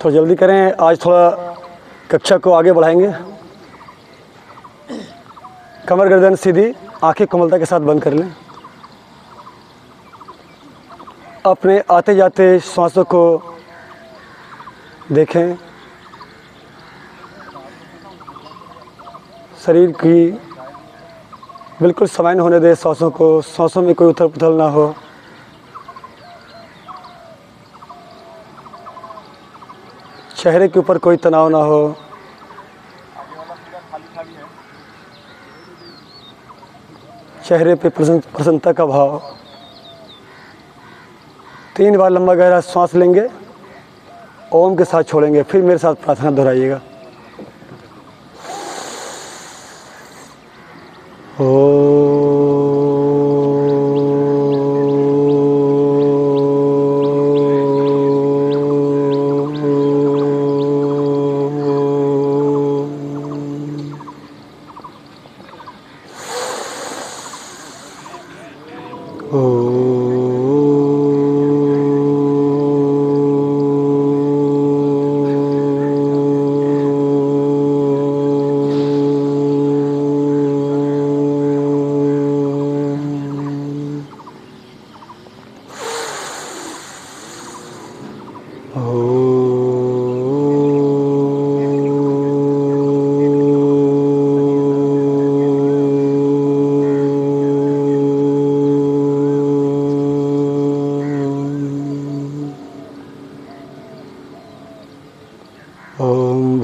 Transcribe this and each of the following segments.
थोड़ा जल्दी करें, आज थोड़ा कक्षा को आगे बढ़ाएंगे। कमर गर्दन सीधी, आंखें कोमलता के साथ बंद कर लें। अपने आते जाते श्वासों को देखें। शरीर की बिल्कुल सामान्य होने दें श्वासों को। श्वासों में कोई उथल पुथल ना हो। चेहरे के ऊपर कोई तनाव ना हो। चेहरे पे प्रसन्नता का भाव। 3 बार लंबा गहरा सांस लेंगे, ओम के साथ छोड़ेंगे, फिर मेरे साथ प्रार्थना दोहराइएगा।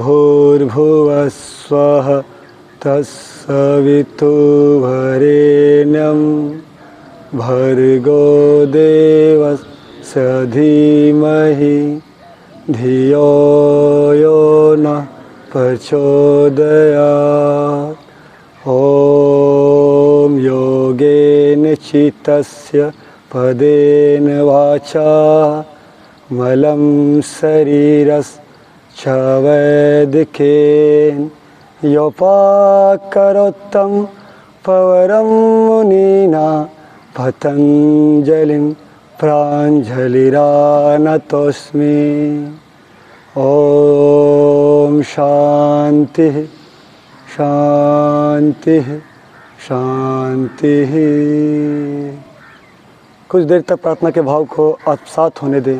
भूर्भुवस्वः तत्सवितुर्वरेण्यं भर्गो देवस्य धीमहि धियो यो नः प्रचोदयात्। ॐ योगेन चित्तस्य पदेन वाचा मलं शरीरस्य वैदिकेन योपाकरोत्तं पवरं मुनिना पतञ्जलिं प्राञ्जलिरानतोऽस्मि। ॐ शांति शांति शांति। कुछ देर तक प्रार्थना के भाव को आत्मसात होने दें।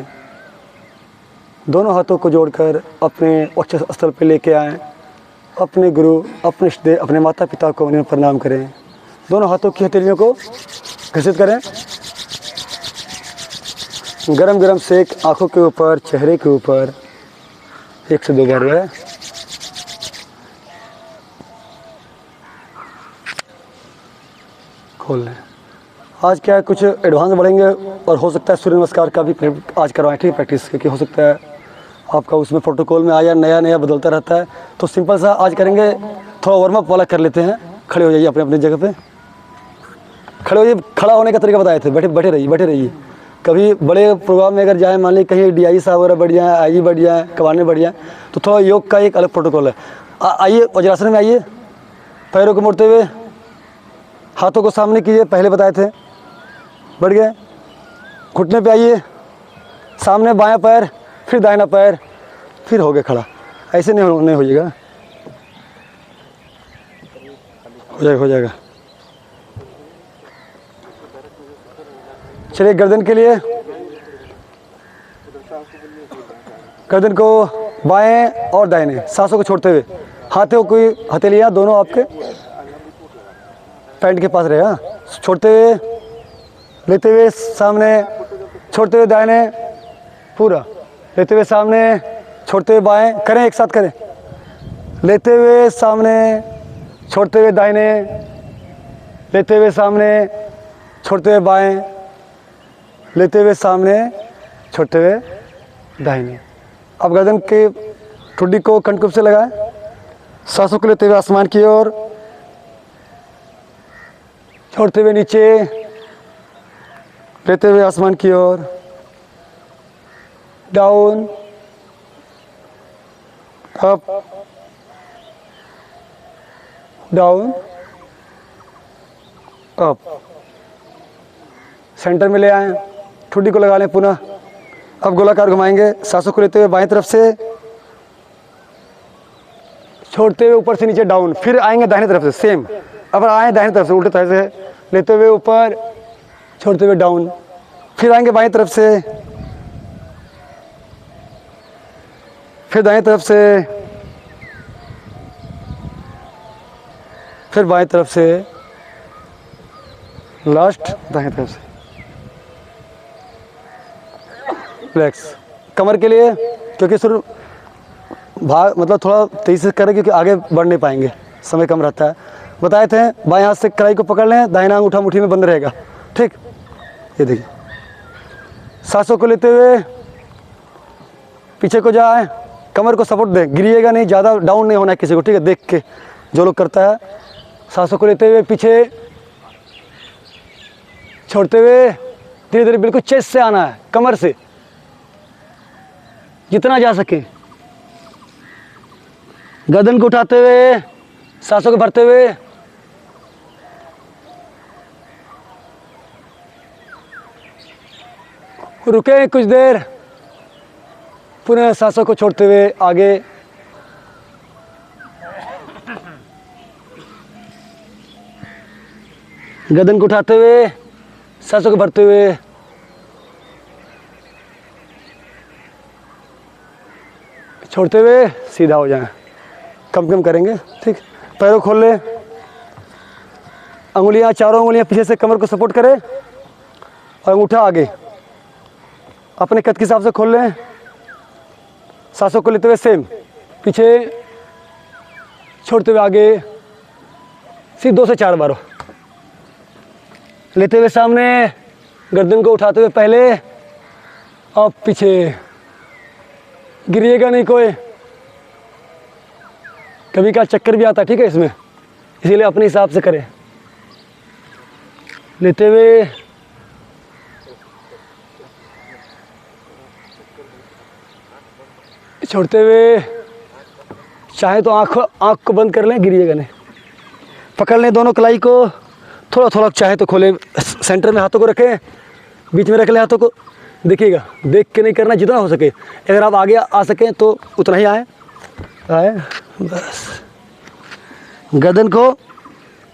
दोनों हाथों को जोड़कर अपने वक्षस्थल पर लेके आएं। अपने गुरु, अपने इष्टदेव, अपने माता पिता को उन्हें प्रणाम करें। दोनों हाथों की हथेलियों को घसीट करें। गरम गरम सेक आंखों के ऊपर, चेहरे के ऊपर 1 से 2 बार है। खोल लें। आज क्या है, कुछ एडवांस बढ़ेंगे और हो सकता है सूर्य नमस्कार का भी आज करवाएं। ठीक है, प्रैक्टिस क्योंकि हो सकता है आपका उसमें प्रोटोकॉल में आया नया बदलता रहता है। तो सिंपल सा आज करेंगे, थोड़ा वार्म अप वाला कर लेते हैं। खड़े हो जाइए अपने अपनी जगह पे, खड़े हो जाइए। खड़ा होने का तरीका बताए थे, बैठे रहिए। कभी बड़े प्रोग्राम में अगर जाए, मान लीजिए कहीं DI साहब वगैरह बढ़ जाए, IG बढ़ जाए, कमाने बढ़ जाए, तो थोड़ा योग का एक अलग प्रोटोकॉल है। आइए वज्रासन में आइए। पैरों को मोड़ते हुए हाथों को सामने कीजिए, पहले बताए थे। बढ़ गए। घुटने पे आइए, सामने बायां पैर, फिर दाहिना पैर, फिर हो गए खड़ा। ऐसे नहीं होइएगा, हो जाएगा। चलिए, गर्दन के लिए गर्दन को बाएं और दाहिने, सांसों को छोड़ते हुए, हाथों को हथेलियां दोनों आपके पैंट के पास रहेगा। छोड़ते हुए, लेते हुए सामने, छोड़ते हुए दाहिने, पूरा लेते हुए सामने, छोड़ते हुए बाएं। करें, एक साथ करें। लेते हुए सामने, छोड़ते हुए दाहिने, लेते हुए सामने, छोड़ते हुए बाएं, लेते हुए सामने, छोड़ते हुए दाहिने। अब गर्दन के ठुड्डी को कंठकुप से लगाएं। सांसों को लेते हुए आसमान की ओर, छोड़ते हुए नीचे, लेते हुए आसमान की ओर, down, up, down, up. Centre में ले आएं, ठुड्डी को लगा लें पुनः। अब गोलाकार घुमाएंगे, सांसों को लेते हुए बाएं तरफ से, छोड़ते हुए ऊपर से नीचे डाउन, फिर आएंगे दाहिने तरफ से सेम। अब आए दाहिने तरफ से उल्टे तरफ से लेते हुए ऊपर, छोड़ते हुए डाउन, फिर आएंगे बाएं तरफ से, फिर दाएं तरफ से, फिर बाएं तरफ से, लास्ट दाएं तरफ से। रिलैक्स। कमर के लिए क्योंकि सिर भाग मतलब थोड़ा तेजी से करें क्योंकि आगे बढ़ नहीं पाएंगे, समय कम रहता है। बताए थे बाएं हाथ से कलाई को पकड़ लें, दाहिना अंगूठा मुट्ठी में बंद रहेगा। ठीक, ये देखिए। सांसों को लेते हुए पीछे को जाए, कमर को सपोर्ट दें, गिरिएगा नहीं, ज़्यादा डाउन नहीं होना है किसी को, ठीक है, देख के जो लोग करता है। सांसों को लेते हुए पीछे, छोड़ते हुए धीरे धीरे बिल्कुल चेस्ट से आना है, कमर से जितना जा सके। गर्दन को उठाते हुए, सांसों को भरते हुए, रुके कुछ देर, पुनः सांसों को छोड़ते हुए आगे। गर्दन को उठाते हुए, सांसों को भरते हुए, छोड़ते हुए सीधा हो जाएं। कम कम करेंगे, ठीक। पैरों खोल ले, अंगुलियां, चारों अंगुलियां पीछे से कमर को सपोर्ट करें और अंगूठा आगे अपने कद के हिसाब से खोल लें। सांसों को लेते हुए सेम, पीछे, छोड़ते हुए आगे, सिर्फ 2 से 4 बार। लेते हुए सामने, गर्दन को उठाते हुए पहले और पीछे, गिरिएगा नहीं कोई, कभी का चक्कर भी आता है, ठीक है इसमें, इसीलिए अपने हिसाब से करें। लेते हुए, छोड़ते हुए, चाहे तो आँख को बंद कर लें, गिरिएगा नहीं। पकड़ लें दोनों कलाई को, थोड़ा थोड़ा चाहे तो खोले, सेंटर में हाथों को रखें, बीच में रख लें हाथों को। देखिएगा, देख के नहीं करना, जितना हो सके। अगर आप आगे आ सकें तो उतना ही आए बस। गर्दन को,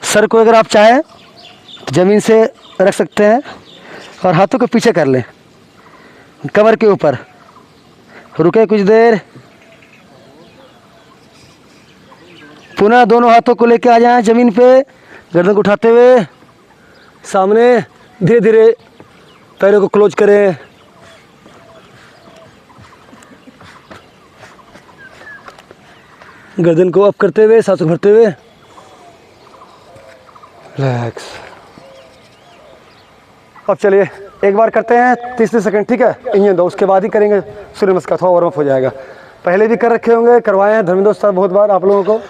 सर को अगर आप चाहें तो ज़मीन से रख सकते हैं और हाथों को पीछे कर लें, कमर के ऊपर। रुके कुछ देर, पुनः दोनों हाथों को लेके आ जाएं ज़मीन पे, गर्दन को उठाते हुए सामने, धीरे धीरे पैरों को क्लोज करें। गर्दन को अप करते हुए, सांसों भरते हुए, रिलैक्स। अब चलिए एक बार करते हैं 30 सेकंड, ठीक है, इंजन दो, उसके बाद ही करेंगे सूर्य नमस्कार, थोड़ा वार्म अप हो जाएगा। पहले भी कर रखे होंगे, करवाए हैं धर्मेंद्र साहब बहुत बार आप लोगों को,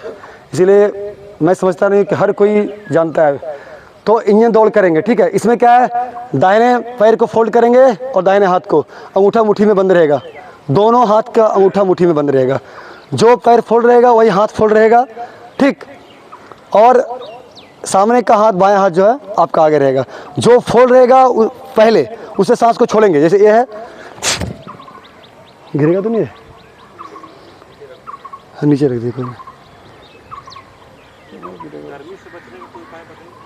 इसीलिए मैं समझता नहीं कि हर कोई जानता है। तो इंजन दौड़ करेंगे, ठीक है। इसमें क्या है, दाहिने पैर को फोल्ड करेंगे और दाहिने हाथ को, अंगूठा मुट्ठी में बंद रहेगा, दोनों हाथ का अंगूठा मुट्ठी में बंद रहेगा। जो पैर फोल्ड रहेगा वही हाथ फोल्ड रहेगा, ठीक। और सामने का हाथ, बायां हाथ जो है आपका आगे रहेगा। जो फोल्ड रहेगा पहले उससे सांस को छोड़ेंगे, जैसे ये है, गिरेगा तो नहीं है, नीचे रख दीजिए।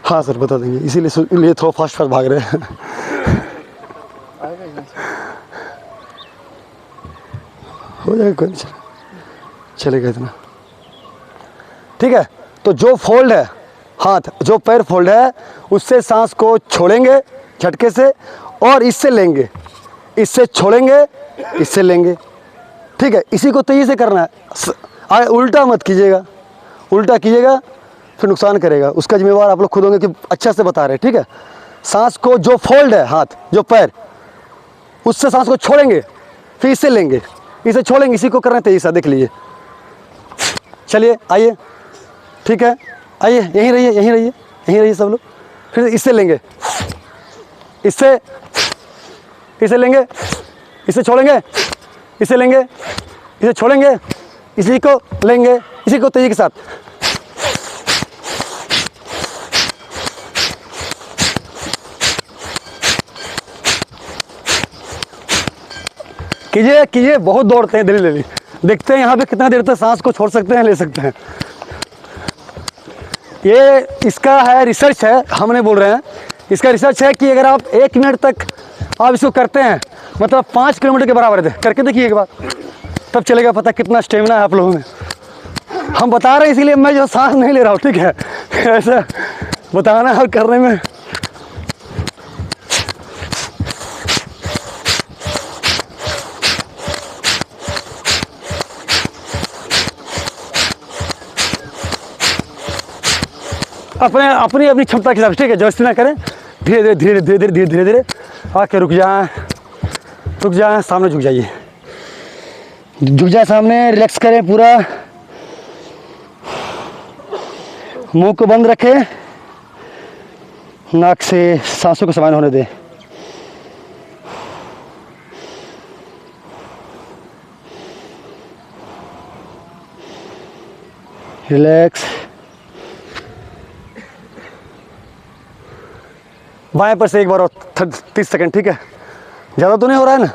हाँ सर बता देंगे, इसीलिए थोड़ा फास्ट भाग रहे हैं। हो जाएगा, कोई नहीं, चलेगा इतना, ठीक है। तो जो फोल्ड है हाथ, जो पैर फोल्ड है, उससे सांस को छोड़ेंगे झटके से और इससे लेंगे, इससे छोड़ेंगे, इससे लेंगे, ठीक है। इसी को तेजी से करना है, उल्टा मत कीजिएगा, उल्टा कीजिएगा फिर नुकसान करेगा, उसका जिम्मेवार आप लोग खुद होंगे कि अच्छा से बता रहे, ठीक है। सांस को, जो फोल्ड है हाथ, जो पैर, उससे सांस को छोड़ेंगे, फिर इससे लेंगे, इसे छोड़ेंगे, इसी को करना है तेजी से, देख लीजिए। चलिए आइए, ठीक है, आइए, यहीं रहिए, यहीं रहिए, यहीं रहिए सब लोग। फिर इससे लेंगे, इससे, इसे लेंगे, इसे छोड़ेंगे, इसे लेंगे, इसे छोड़ेंगे, इसी को लेंगे, इसी को तेजी के साथ। कीजिए कीजिए, बहुत दौड़ते हैं दिल्ली। देखते हैं यहाँ पे कितना देर तक सांस को छोड़ सकते हैं, ले सकते हैं। ये इसका है रिसर्च है, हम नहीं बोल रहे हैं, इसका रिसर्च है कि अगर आप 1 मिनट तक आप इसको करते हैं, मतलब 5 किलोमीटर के बराबर है। करके देखिए एक बार, तब चलेगा पता कितना स्टेमिना है आप लोगों में। हम बता रहे हैं इसीलिए मैं जो सांस नहीं ले रहा हूँ, ठीक है, ऐसा बताना और करने में। अपने अपनी अपनी क्षमता के हिसाब से, ठीक है, जबरदस्ती ना करें। धीरे धीरे धीरे धीरे धीरे धीरे धीरे धीरे आके रुक जाएं, सामने झुक जाइए, झुक जाए सामने, रिलैक्स करें पूरा, मुंह को बंद रखें, नाक से सांसों को समाइन होने दें। रिलैक्स। बाएं पर से एक बार और 30 सेकंड, ठीक है, ज़्यादा तो नहीं हो रहा है ना,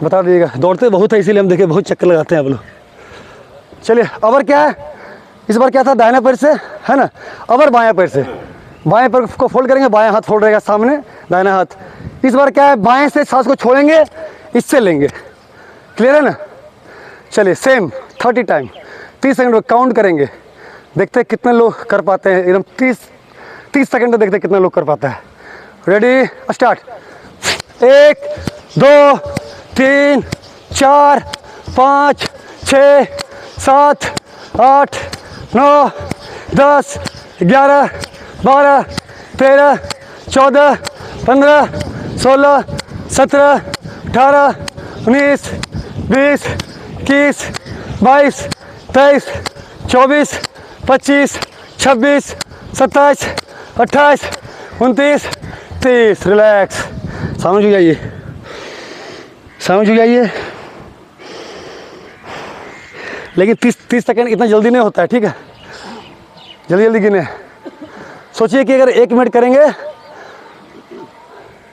बता दीजिएगा। दौड़ते बहुत है इसीलिए हम देखे बहुत चक्कर लगाते हैं आप लोग। चलिए अबर क्या है, इस बार क्या था, दाहिने पैर से है ना, अबर बाएं पैर से, बाएं पैर को फोल्ड करेंगे, बाएं हाथ फोल्ड रहेगा सामने, दाहिना हाथ। इस बार क्या है, बाएं से सांस को छोड़ेंगे, इससे लेंगे, क्लियर है ना। चलिए सेम 30 टाइम, 30 सेकंड काउंट करेंगे, देखते हैं कितने लोग कर पाते हैं। एकदम 30 सेकंड में देखते हैं कितने लोग कर पाता है। Ready, start. 1 2 3 4 5 6 7 8 9 10 11 12 13 14 15 16 17 18 19 20 21 22 23 24 25 26 27 28 29 30। रिलैक्स, सामने झुक जाइए, सामने झुक जाइए। लेकिन 30 सेकंड इतना जल्दी नहीं होता है, ठीक है, जल्दी जल्दी गिने। सोचिए कि अगर 1 मिनट करेंगे,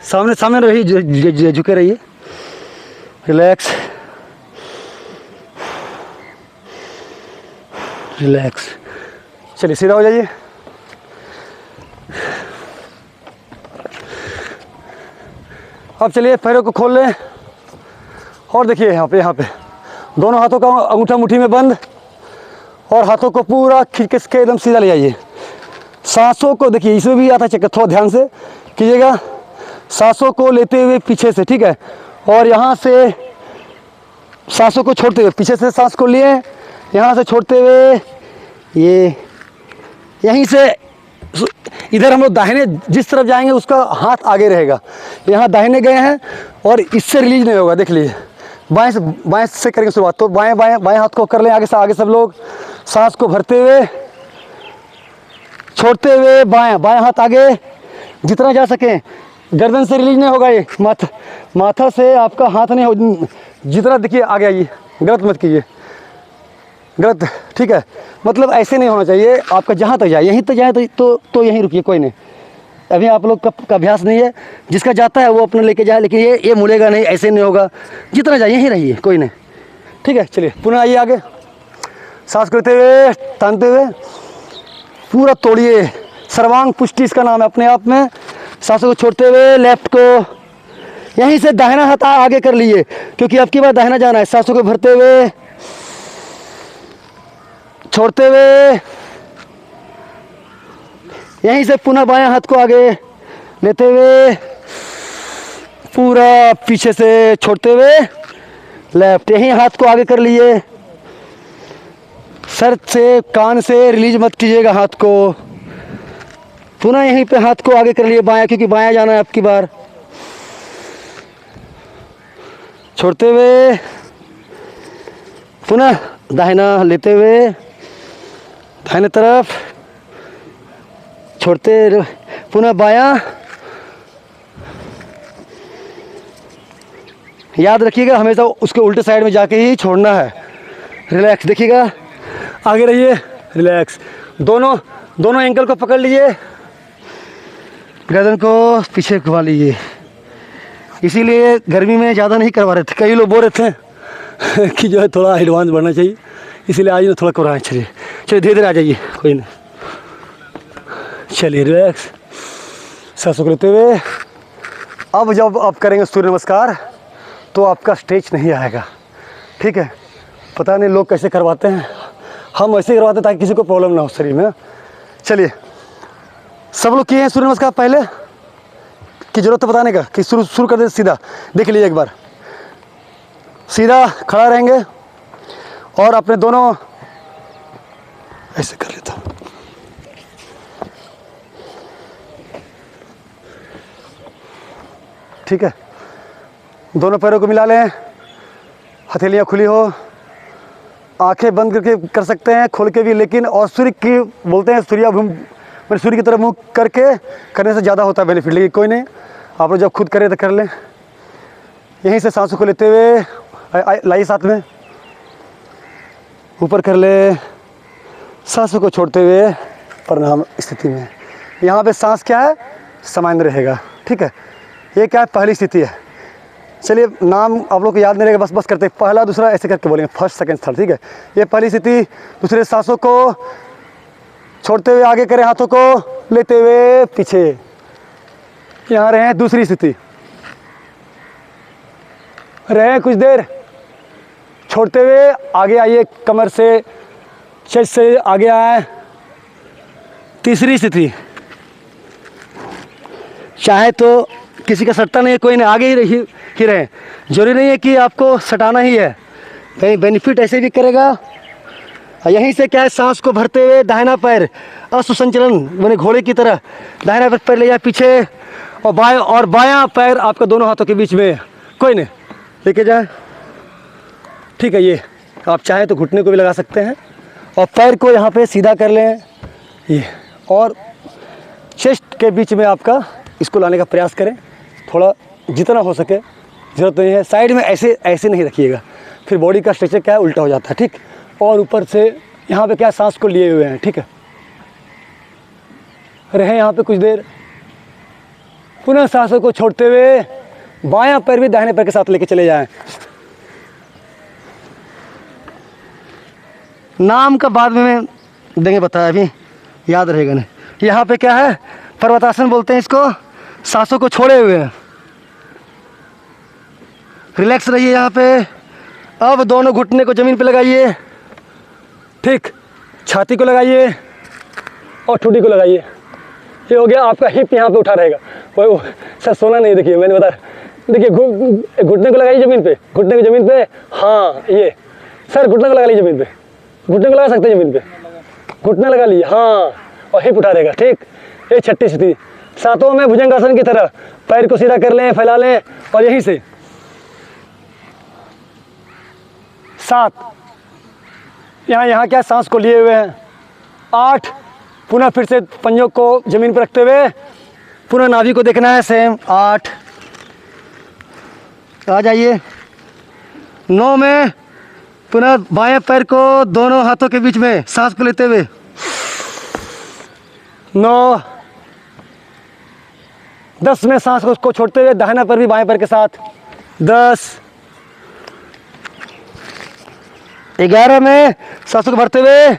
सामने सामने रहिए, झुके रहिए, रिलैक्स रिलैक्स। चलिए सीधा हो जाइए, अब चलिए पैरों को खोल लें और देखिए यहाँ पे दोनों हाथों का अंगूठा मुट्ठी में बंद और हाथों को पूरा खींच के एकदम सीधा ले जाइए। सांसों को देखिए, इसमें भी आता है चक्कर, थोड़ा ध्यान से कीजिएगा। सांसों को लेते हुए पीछे से, ठीक है, और यहाँ से सांसों को छोड़ते हुए, पीछे से सांस को लिए, यहाँ से छोड़ते हुए ये यहीं से इधर हम लोग दाहिने जिस तरफ जाएंगे उसका हाथ आगे रहेगा। यहाँ दाहिने गए हैं और इससे रिलीज नहीं होगा, देख लीजिए। बाएं से करेंगे शुरुआत, तो बाएं हाथ को कर लें आगे से, आगे सब लोग सांस को भरते हुए छोड़ते हुए बाएं हाथ आगे जितना जा सकें। गर्दन से रिलीज नहीं होगा, ये माथा से आपका हाथ नहीं हो, जितना देखिए आगे आइए, गलत मत कीजिए, गलत, ठीक है, मतलब ऐसे नहीं होना चाहिए। आपका जहाँ तक जाए, यहीं तक जाए तो यहीं रुकिए, कोई नहीं, अभी आप लोग का अभ्यास नहीं है। जिसका जाता है वो अपने लेके जाए, लेकिन ये मुड़ेगा नहीं, ऐसे नहीं होगा, जितना जाए यहीं रहिए, कोई नहीं, ठीक है। चलिए पुनः आइए आगे, सांस करते हुए तानते हुए पूरा तोड़िए। सर्वांग पुष्टि इसका नाम है अपने आप में। सांसों को छोड़ते हुए लेफ्ट को यहीं से दाहिना हाथ आगे कर लिए, क्योंकि अब की बार दाहिना जाना है। सांसों को भरते हुए छोड़ते हुए यहीं से पुनः बाएं हाथ को आगे लेते हुए पूरा पीछे से छोड़ते हुए लेफ्ट, यहीं हाथ को आगे कर लिए। सर से कान से रिलीज मत कीजिएगा हाथ को, पुनः यहीं पे हाथ को आगे कर लिए बायां, क्योंकि बायां जाना है आपकी बार। छोड़ते हुए पुनः दाहिना लेते हुए दाहिने तरफ, छोड़ते पुनः बायां। याद रखिएगा हमेशा उसके उल्टे साइड में जाके ही छोड़ना है। रिलैक्स, देखिएगा आगे रहिए, रिलैक्स। दोनों एंकल को पकड़ लीजिए, गर्दन को पीछे घुमा लीजिए, इसीलिए गर्मी में ज़्यादा नहीं करवा रहे थे। कई लोग बोल रहे थे कि जो है थोड़ा एडवांस बढ़ना चाहिए, इसीलिए आज थोड़ा करवाएं। चलिए चलिए धीरे धीरे आ जाइए, कोई नहीं। चलिए रिलैक्स, सांसों को लेते हुए। अब जब आप करेंगे सूर्य नमस्कार तो आपका स्ट्रेच नहीं आएगा, ठीक है। पता नहीं लोग कैसे करवाते हैं, हम ऐसे करवाते हैं ताकि किसी को प्रॉब्लम ना हो शरीर में। चलिए सब लोग किए हैं सूर्य नमस्कार पहले की ज़रूरत है बताने का कि शुरू कर दे सीधा। देख लीजिए एक बार, सीधा खड़ा रहेंगे और अपने दोनों ऐसे कर लेता हूँ। ठीक है, दोनों पैरों को मिला लें, हथेलियाँ खुली हो, आंखें बंद करके कर सकते हैं, खोल के भी, लेकिन और सूर्य की बोलते हैं सूर्याभिमुख, सूर्य की तरफ मुँह करके करने से ज़्यादा होता है बेनिफिट। लेकिन कोई नहीं, आप लोग जब खुद करें तो कर लें। यहीं से सांसों को लेते हुए लाइए साथ में, ऊपर कर ले, सांसों को छोड़ते हुए प्रणाम स्थिति में। यहाँ पे सांस क्या है, सामान्य रहेगा, ठीक है। ये क्या है, पहली स्थिति है। चलिए नाम आप लोग को याद नहीं रहेगा, बस करते पहला दूसरा ऐसे करके बोलेंगे, फर्स्ट सेकंड थर्ड, ठीक है। ये पहली स्थिति। दूसरे सांसों को छोड़ते हुए आगे करें, हाथों को लेते हुए पीछे, यहाँ रहे। दूसरी स्थिति, रहे कुछ देर, छोड़ते हुए आगे आइए, कमर से चेस्ट से आगे आए। तीसरी स्थिति, चाहे तो किसी का सटता नहीं है, कोई नहीं, आगे ही रहे, जरूरी नहीं है कि आपको सटाना ही है, कहीं बेनिफिट ऐसे भी करेगा। यहीं से क्या है, सांस को भरते हुए दाहिना पैर असुसंचलन मैंने घोड़े की तरह दाहिना पैर ले जाए पीछे, और बायां पैर आपका दोनों हाथों के बीच में, कोई नहीं, लेके जाए, ठीक है। ये आप चाहे तो घुटने को भी लगा सकते हैं और पैर को यहाँ पे सीधा कर लें, ये, और चेस्ट के बीच में आपका इसको लाने का प्रयास करें, थोड़ा जितना हो सके, ज़रूरत नहीं है साइड में ऐसे नहीं रखिएगा, फिर बॉडी का स्ट्रक्चर क्या है, उल्टा हो जाता है, ठीक। और ऊपर से यहाँ पे क्या सांस को लिए हुए हैं, ठीक है। रहे यहाँ पे कुछ देर, पुनः सांसों को छोड़ते हुए बायां पैर भी दाहिने पैर के साथ लेके चले जाएं। नाम का बाद में देंगे, बताया अभी याद रहेगा नहीं। यहाँ पे क्या है, पर्वतासन बोलते हैं इसको, सांसों को छोड़े हुए हैं, रिलैक्स रहिए यहाँ पे। अब दोनों घुटने को ज़मीन पे लगाइए, ठीक, छाती को लगाइए और ठुड्डी को लगाइए। ये हो गया, आपका हिप यहाँ पे उठा रहेगा, वो सर सोना नहीं, देखिए मैंने बता, देखिए घुटने को लगाइए ज़मीन पे, घुटने को ज़मीन पे, हाँ ये सर घुटने को लगा लीजिए ज़मीन पे, घुटने को लगा सकते हैं ज़मीन पे, घुटना लगा लीजिए, हाँ, और हिप उठा रहेगा, ठीक। ये छठी स्थिति। सातों में भुजंगासन की तरह पैर को सीधा कर लें, फैला लें, और यहीं से 7, यहाँ क्या सांस को लिए हुए हैं। 8, पुनः फिर से पंजों को जमीन पर रखते हुए पुनः नाभि को देखना है, सेम 8, आ जाइए। 9 में पुनः बाएं पैर को दोनों हाथों के बीच में सांस को लेते हुए, 9, 10 में सांस को छोड़ते हुए दाहिना पैर भी बाएं पैर के साथ, 10, 11 में सांसों को भरते हुए,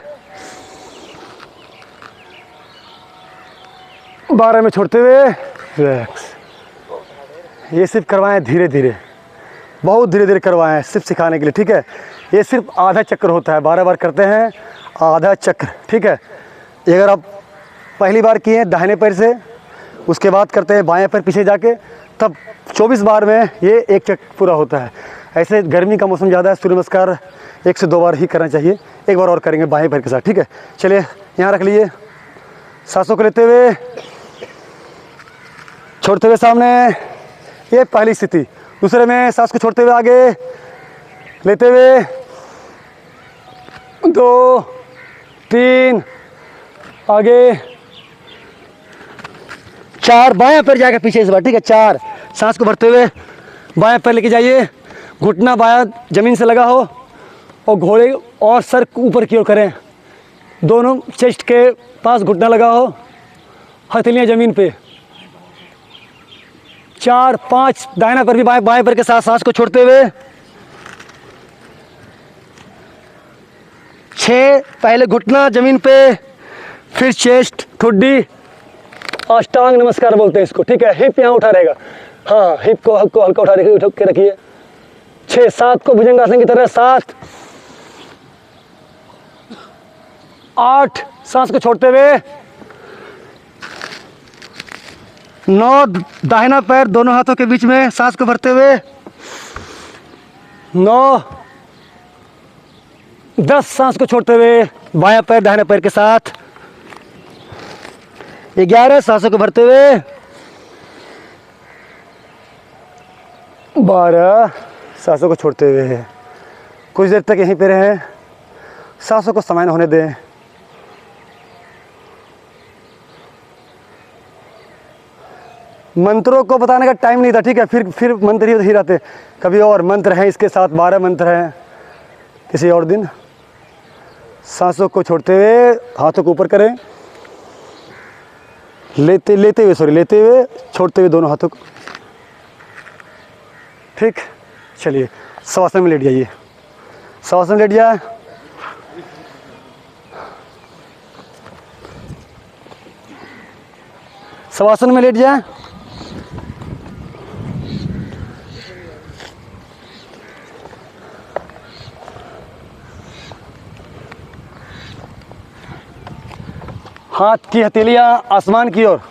12 में छोड़ते हुए रिलैक्स। ये सिर्फ करवाएं धीरे धीरे, बहुत धीरे धीरे करवाएं, सिर्फ सिखाने के लिए, ठीक है। ये सिर्फ आधा चक्र होता है, 12 बार करते हैं, आधा चक्र, ठीक है। अगर आप पहली बार किए हैं दाहिने पैर से, उसके बाद करते हैं बाएं पैर पीछे जाके, तब 24 बार में ये एक चक्र पूरा होता है। ऐसे गर्मी का मौसम ज़्यादा है, सूर्य नमस्कार 1 से 2 बार ही करना चाहिए। एक बार और करेंगे बाएं पैर के साथ, ठीक है। चलिए यहाँ रख लीजिए, सांसों को लेते हुए, छोड़ते हुए सामने, ये पहली स्थिति। दूसरे में सांस को छोड़ते हुए आगे लेते हुए, 2, 3, आगे, 4, बायां पैर जाएगा पीछे इस बार, ठीक है। 4, सांस को भरते हुए बायां पैर लेके जाइए, घुटना बायां जमीन से लगा हो और घोड़े और सर ऊपर की ओर करें, दोनों चेस्ट के पास घुटना लगा हो, हथेलियां जमीन पे। 4 5, दाहिना पैर भी बाएं पैर के साथ सांस को छोड़ते हुए। 6, पहले घुटना जमीन पे, फिर चेस्ट, ठुड्डी, अष्टांग नमस्कार बोलते हैं इसको, ठीक है। हिप यहाँ उठा रहेगा, हाँ हिप को हल्का उठा के रखिए। 6 7 को भुजंगासन की तरह, 7 8, सांस को छोड़ते हुए। 9, दाहिना पैर दोनों हाथों के बीच में, सांस को भरते हुए। 9 10, सांस को छोड़ते हुए, बायां पैर दाहिने पैर के साथ। 11, सांसों को भरते हुए। 12, सांसों को छोड़ते हुए। कुछ देर तक यहीं पे रहें, सांसों को समायन होने दें। मंत्रों को बताने का टाइम नहीं था, ठीक है। फिर मंत्र ही रहते, कभी और मंत्र हैं इसके साथ, 12 मंत्र हैं किसी और दिन। सांसों को छोड़ते हुए हाथों को ऊपर करें, लेते हुए छोड़ते हुए दोनों हाथों को, ठीक। चलिए शवासन में लेट जाइए, शवासन लेट जाए। शवासन में लेट जाए। हाथ की हथेलियाँ आसमान की ओर,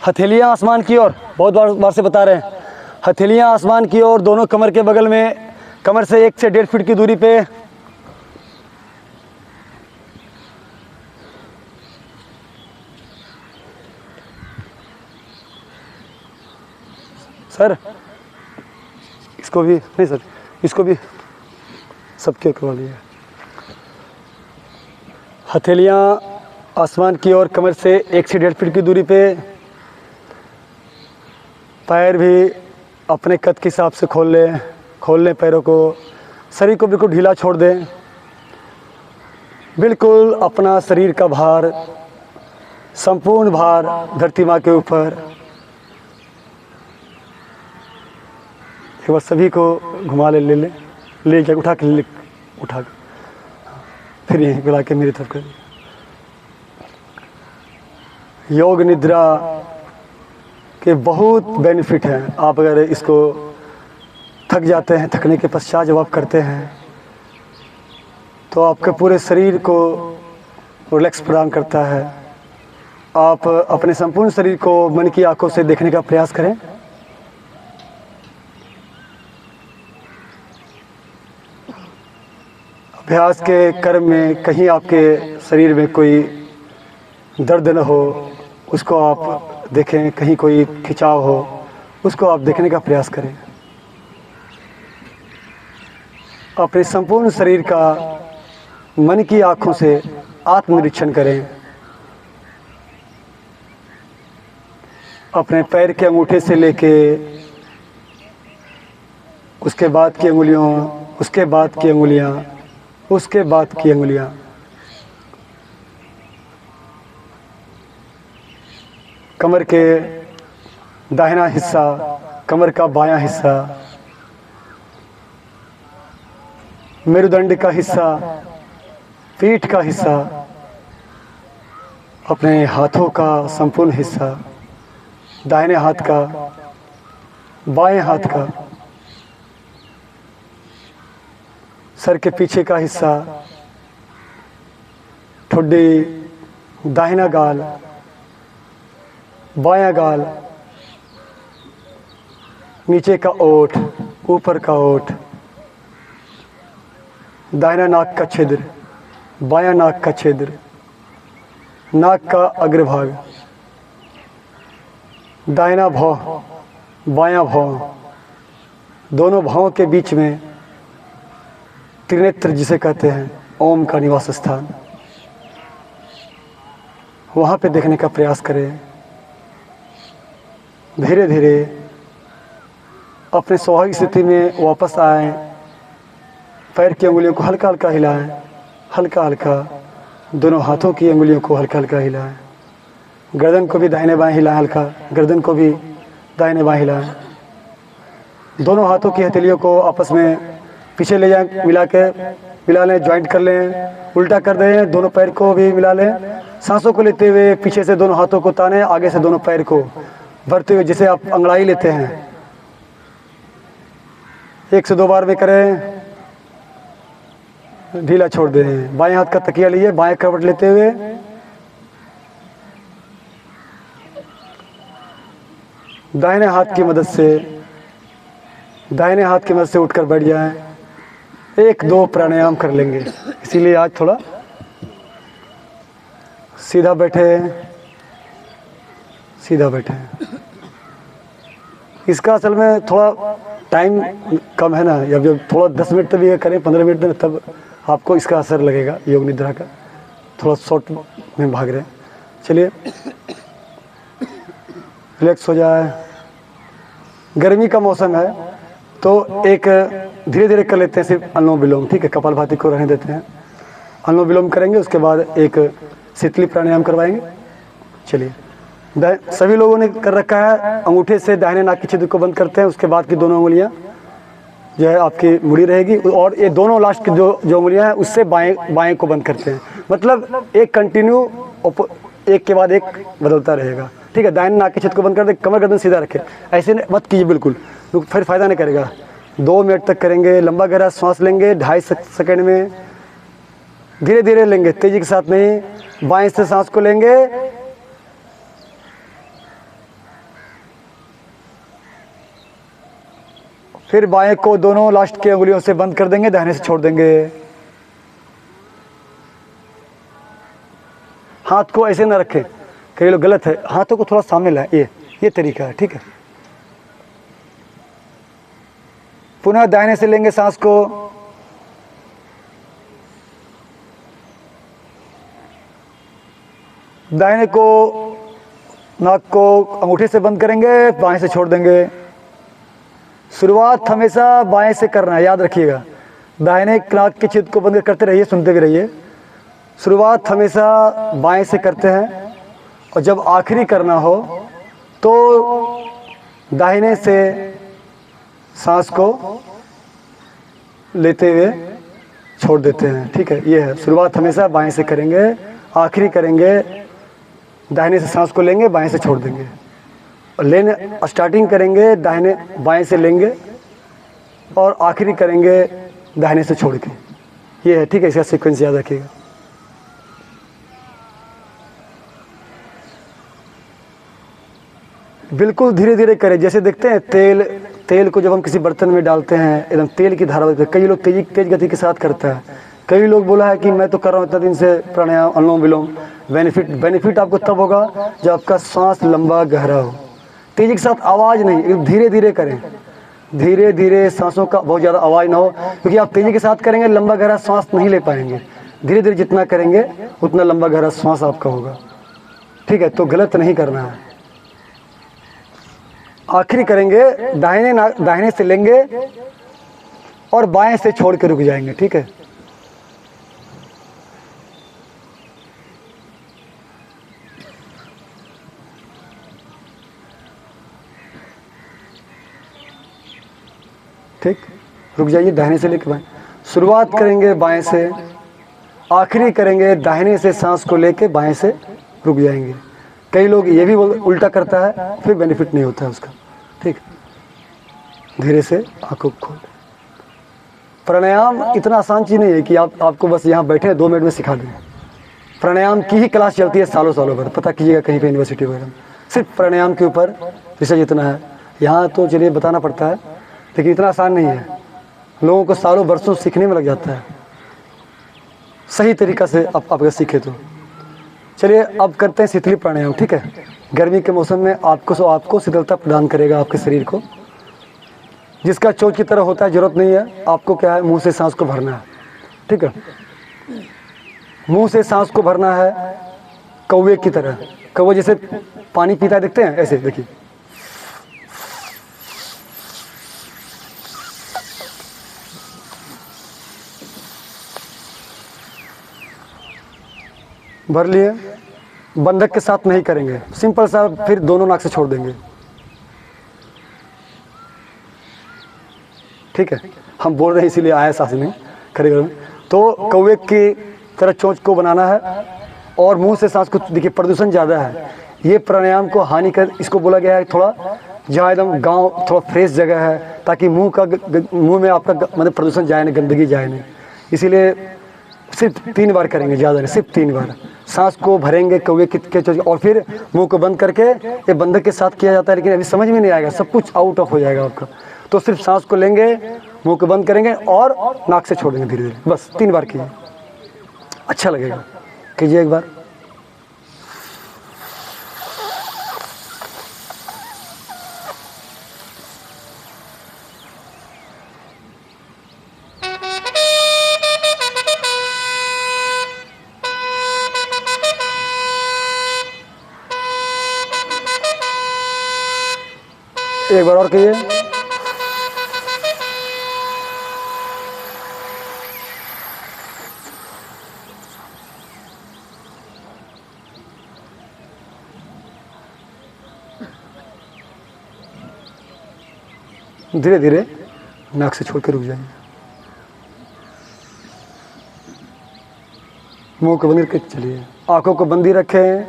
हथेलियाँ आसमान की ओर, बहुत बार से बता रहे हैं। हथेलियाँ आसमान की ओर, दोनों कमर के बगल में, कमर से 1 से 1.5 फीट की दूरी पे। सर इसको भी नहीं, सर इसको भी सबके करवा लिया। हथेलियाँ आसमान की ओर, कमर से 1 से 1.5 फीट की दूरी पे। पैर भी अपने कद के हिसाब से खोल लें पैरों को। शरीर को बिल्कुल ढीला छोड़ दें। बिल्कुल अपना शरीर का भार, संपूर्ण भार धरती माँ के ऊपर। एक बार सभी को घुमा ले जाकर उठा के फिर यहीं बुला के मेरी तरफ कर। योग निद्रा के बहुत बेनिफिट हैं। आप अगर इसको थक जाते हैं, थकने के पश्चात जब आप करते हैं तो आपके पूरे शरीर को रिलैक्स प्रदान करता है। आप अपने संपूर्ण शरीर को मन की आंखों से देखने का प्रयास करें। अभ्यास के क्रम में कहीं आपके शरीर में कोई दर्द न हो, उसको आप देखें। कहीं कोई खिंचाव हो, उसको आप देखने का प्रयास करें। अपने संपूर्ण शरीर का मन की आँखों से आत्मनिरीक्षण करें। अपने पैर के अंगूठे से लेके उसके बाद की अंगुलियों, उसके बाद की अंगुलियां, उसके बाद की अंगुलियां। कमर के दाहिना हिस्सा, कमर का बायां हिस्सा, मेरुदंड का हिस्सा, पीठ का हिस्सा, अपने हाथों का संपूर्ण हिस्सा, दाहिने हाथ का, बाएं हाथ का, सर के पीछे का हिस्सा, ठुड्डी, दाहिना गाल, बायां गाल, नीचे का ओठ, ऊपर का ओठ, दाहिना नाक का छिद्र, बायां नाक का छिद्र, नाक का अग्रभाग, दाहिना भौं, बायां भौं, दोनों भावों के बीच में त्रिनेत्र जिसे कहते हैं, ओम का निवास स्थान, वहाँ पे देखने का प्रयास करें। धीरे धीरे अपने स्वाभाविक स्थिति में वापस आएं। पैर की अंगुलियों को हल्का हल्का हिलाएं, हल्का हल्का दोनों हाथों की अंगुलियों को हल्का हल्का हिलाएं। गर्दन को भी दाहिने बाएं हिलाएं, हल्का गर्दन को भी दाहिने बाएं हिलाएं। दोनों हाथों की हथेलियों को आपस में पीछे ले जाएं, मिला लें, ज्वाइंट कर लें, उल्टा कर दें, दोनों पैर को भी मिला लें। सांसों को लेते हुए पीछे से दोनों हाथों को ताने, आगे से दोनों पैर को भरते हुए जैसे आप अंगड़ाई लेते हैं। 1 से 2 बार में करें, ढीला छोड़ दें। बाएं हाथ का तकिया लिए बाएं करवट लेते हुए दाहिने हाथ की मदद से उठकर बैठ जाएं। 1-2 प्राणायाम कर लेंगे। इसीलिए आज थोड़ा सीधा बैठे। इसका असल में थोड़ा टाइम कम है ना, या जब थोड़ा 10 मिनट तक भी करें, 15 मिनट तक, तब आपको इसका असर लगेगा योग निद्रा का। थोड़ा शॉर्ट में भाग रहे हैं। चलिए रिलैक्स हो जाए। गर्मी का मौसम है तो एक धीरे धीरे कर लेते हैं, सिर्फ अनुलोम विलोम, ठीक है। कपालभाति को रहने देते हैं, अनुलोम विलोम करेंगे, उसके बाद एक शीतली प्राणायाम करवाएंगे। चलिए, सभी लोगों ने कर रखा है। अंगूठे से दाहिने नाक के छिद्र को बंद करते हैं, उसके बाद की दोनों उंगलियां जो है आपकी मुड़ी रहेगी, और ये दोनों लास्ट की जो उंगलियां हैं उससे बाएं को बंद करते हैं। मतलब एक कंटिन्यू एक के बाद एक बदलता रहेगा, ठीक है। दाहिने नाक के छिद्र को बंद कर दे, कमर गर्दन सीधा रखें, ऐसे मत कीजिए बिल्कुल, फिर फायदा नहीं करेगा। 2 मिनट तक करेंगे। लंबा गहरा सांस लेंगे 2.5 सेकेंड में, धीरे धीरे लेंगे, तेजी के साथ नहीं। बाएं से सांस को लेंगे, फिर बाएं को दोनों लास्ट के उंगलियों से बंद कर देंगे, दाहिने से छोड़ देंगे। हाथ को ऐसे ना रखें, कई लोग गलत है, हाथों को थोड़ा सामने लाए, ये तरीका है, ठीक है। पुनः दाहिने से लेंगे सांस को, दाहिने को नाक को अंगूठे से बंद करेंगे, बाएं से छोड़ देंगे। शुरुआत हमेशा बाएं से करना है, याद रखिएगा। दाहिने नाक के छिद्र को बंद करते रहिए, सुनते भी रहिए। शुरुआत हमेशा बाएं से करते हैं, और जब आखिरी करना हो तो दाहिने से सांस को लेते हुए छोड़ देते हैं, ठीक है। ये है, शुरुआत हमेशा बाएं से करेंगे, आखिरी करेंगे दाहिने से सांस को लेंगे, बाएं से छोड़ देंगे। और लेने स्टार्टिंग करेंगे दाहिने बाएं से लेंगे, और आखिरी करेंगे दाहिने से छोड़ के। ये है, ठीक है। इसका सीक्वेंस याद रखिएगा। बिल्कुल धीरे धीरे करें। जैसे देखते हैं तेल को जब हम किसी बर्तन में डालते हैं, एकदम तेल की धारा होती है। कई लोग तेज गति के साथ करता है। कई लोग बोला है कि मैं तो कर रहा हूँ इतना दिन से प्राणायाम, अनुलोम विलोम। बेनिफिट आपको तब होगा जब आपका सांस लंबा गहरा हो। तेजी के साथ आवाज़ नहीं, धीरे धीरे करें, धीरे धीरे, सांसों का बहुत ज़्यादा आवाज़ ना हो, क्योंकि आप तेजी के साथ करेंगे लंबा गहरा सांस नहीं ले पाएंगे। धीरे धीरे जितना करेंगे उतना लंबा गहरा सांस आपका होगा, ठीक है। तो गलत नहीं करना है। आखिरी करेंगे दाहिने से लेंगे और बाएं से छोड़ के रुक जाएंगे, ठीक है। ठीक, रुक जाइए, दाहिने से लेके बाएं। शुरुआत करेंगे बाएं से, आखिरी करेंगे दाहिने से सांस को लेके बाएं से रुक जाएंगे। कई लोग ये भी उल्टा करता है, फिर बेनिफिट नहीं होता है उसका, ठीक। धीरे से आंखों को खोल। प्राणायाम इतना आसान चीज़ नहीं है कि आपको बस यहाँ बैठे 2 मिनट में सिखा दें। प्राणायाम की ही क्लास चलती है सालों भर, पता कीजिएगा कहीं पे यूनिवर्सिटी वगैरह में सिर्फ प्राणायाम के ऊपर रिसर्च इतना है। यहाँ तो चलिए बताना पड़ता है, लेकिन इतना आसान नहीं है। लोगों को सालों बरसों सीखने में लग जाता है, सही तरीक़ा से आप अगर सीखे तो। चलिए अब करते हैं शीतली प्राणायाम, ठीक है। गर्मी के मौसम में आपको शीतलता प्रदान करेगा आपके शरीर को, जिसका चोट की तरह होता है, ज़रूरत नहीं है। आपको क्या है, मुंह से सांस को भरना है, ठीक है। मुंह से सांस को भरना है कौवे की तरह। कौवा जैसे पानी पीता है, देखते हैं, ऐसे देखिए। भर लिए, बंधक के साथ नहीं करेंगे, सिंपल सा, फिर दोनों नाक से छोड़ देंगे। ठीक है, हम बोल रहे हैं इसीलिए आए साथ में खड़े घर में। तो कौवे की तरह चोंच को बनाना है और मुंह से सांस को, देखिए प्रदूषण ज़्यादा है, ये प्राणायाम को हानिकर, इसको बोला गया है थोड़ा जहाँ एकदम गांव थोड़ा फ्रेश जगह है, ताकि मुंह में आपका मतलब प्रदूषण जाए नहीं, गंदगी जाए नहीं। इसीलिए सिर्फ 3 बार करेंगे, ज़्यादा नहीं, सिर्फ 3 बार सांस को भरेंगे कौवे के चोंच, और फिर मुंह को बंद करके, ये बंधक के साथ किया जाता है, लेकिन अभी समझ में नहीं आएगा, सब कुछ आउट ऑफ हो जाएगा आपका। तो सिर्फ सांस को लेंगे, मुंह को बंद करेंगे और नाक से छोड़ेंगे धीरे धीरे, बस 3 बार कीजिए, अच्छा लगेगा, कीजिए एक बार। एक बार और कीजिए। धीरे धीरे नाक से छोड़ के रुक जाइए, मुंह को बंद करके चलिए, आंखों को बंद ही रखें,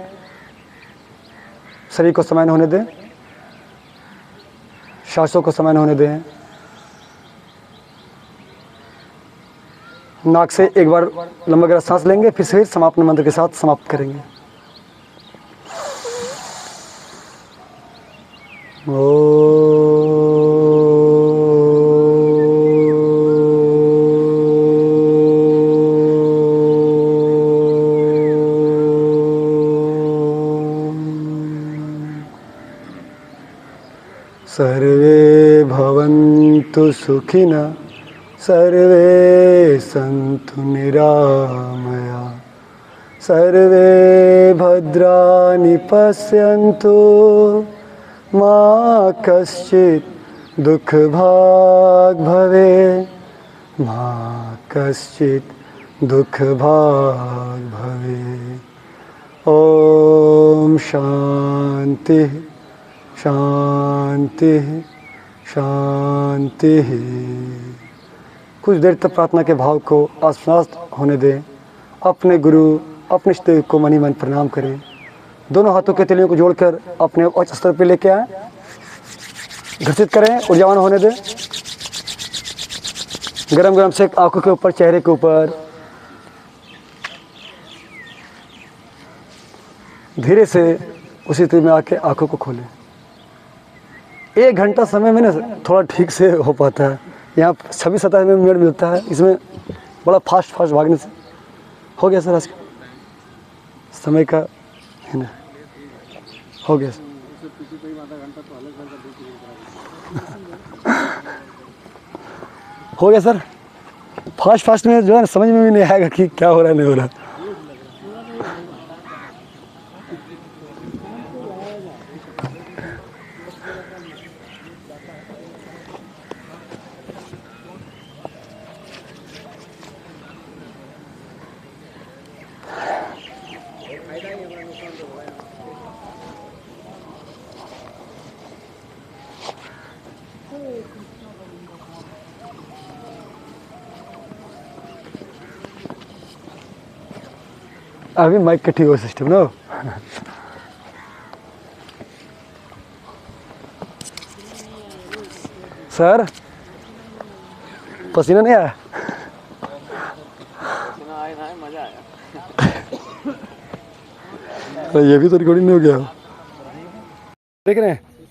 शरीर को समय होने दें, सांसों को समय होने दें। नाक से एक बार लंबा गहरा सांस लेंगे, फिर समापन मंत्र के साथ समाप्त करेंगे। सर्वे भवन्तु सुखिनः, सर्वे सन्तु निरामया, सर्वे भद्राणि पश्यन्तु, मा कश्चित् दुःखभाग् भवेत्, मा कश्चित् दुःखभाग् भवेत्। ओम शांति शांति शांति। कुछ देर तक प्रार्थना के भाव को आश्वस्त होने दें। अपने गुरु, अपने इष्ट देव को मनी मन प्रणाम करें। दोनों हाथों के तलियों को जोड़कर अपने उच्च स्तर पर लेके आए, घर्षित करें, ऊर्जावान होने दें। गरम गरम से आंखों के ऊपर, चेहरे के ऊपर धीरे से उसी स्थिति में आके आंखों को खोलें। 1 घंटा समय में ना थोड़ा ठीक से हो पाता है, यहाँ 26-27 मिनट मिलता है, इसमें बड़ा फास्ट भागने से हो गया सर। आज समय का है ना, हो गया सर। हो गया सर। फास्ट में जो है ना समझ में भी नहीं आएगा कि क्या हो रहा है, नहीं हो रहा। अभी माइक का ठीक हो सिस्टम ना। सर पसीना नहीं आया? मजा आया। ये भी तो रिकॉर्डिंग नहीं हो गया, देख रहे हैं।